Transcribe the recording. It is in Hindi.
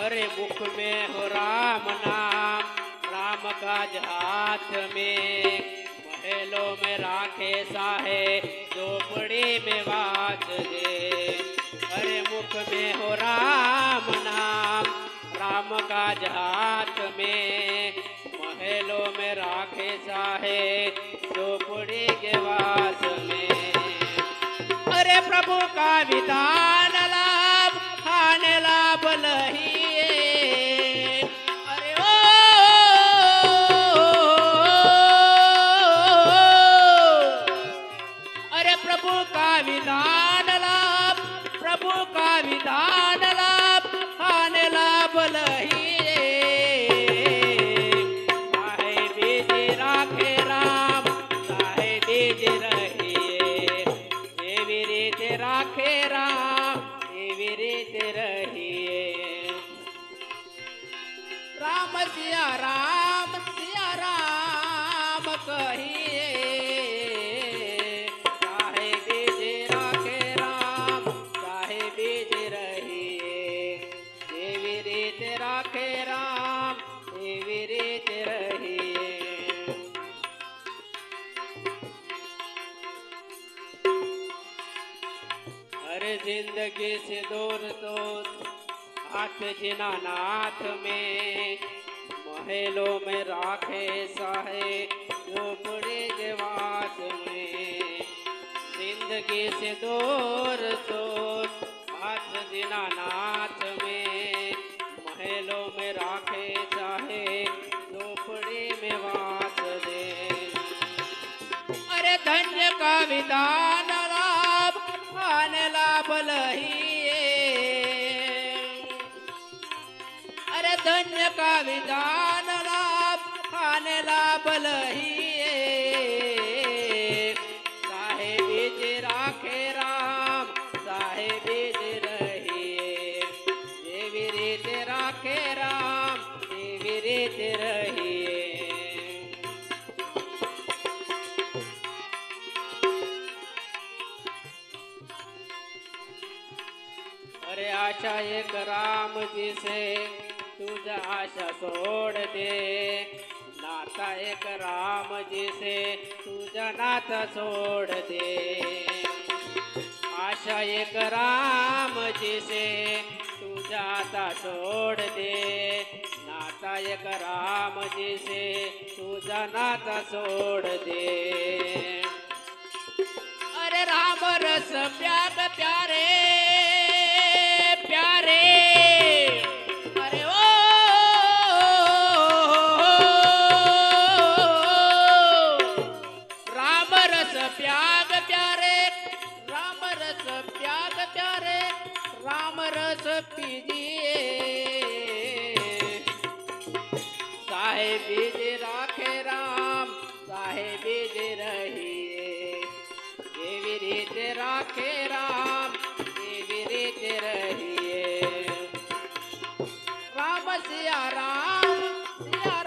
अरे मुख में हो राम नाम, राम काज हाथ में, महलों में राखे साहे, झोपड़ी में वास दे। अरे मुख में हो राम नाम, राम काज हाथ में, महलों में राखे साहे, झोपड़ी के वास में। अरे प्रभु का विधान लाभ, खाने लाभ लहिए। अरे ओ अरे प्रभु का विधान लाभ, प्रभु का विधान लाभ, खाने लाभ लहिए। चाहे बीज राखे राम, चाहे बीज रहिए, देवी रीत राखे राम, देवी रीत रहिए। राम सिया राम, सिया राम कहिए। चाहे बीज राखे राम, चाहे बीज रहिए, देवी रीत राखे राम, देवी रीत रहिए। हर जिंदगी से दूर तो हाथ जिना नाथ में, महलों में राखे साहे, झोपड़ी के वास में। जिंदगी से दूर तो हाथ जिना नाथ में, महलों में राखे साहे, झोपड़ी में वास दे। अरे धन्य का विधान लाभ, खाने लाभ लहिए। अरे धन्य का विधान लाभ, खाने लाभ लहिए। साहे बीज राखे राम, साहे बीज रहिए, देवी रीत राखे राम, देवी रीत रहिए। अरे आशा एक राम जी से, तुझा आशा छोड़ दे। नाता एक राम जी से, तुझा नाता छोड़ दे। आशा एक राम जी से, तुझा नाता छोड़ दे। नाता एक राम जी से, तुझा नाता छोड़ दे। अरे राम रस प्याग प्यारे, प्यारे। अरे ओ राम रस प्याग प्यारे, राम रस प्याग प्यारे, राम रस पीजिए। साहे बीज राखे राम, साहे बीज रहिए, देवी रीत राखे राम, देवी रीत रहिए। राम सिया राम, सिया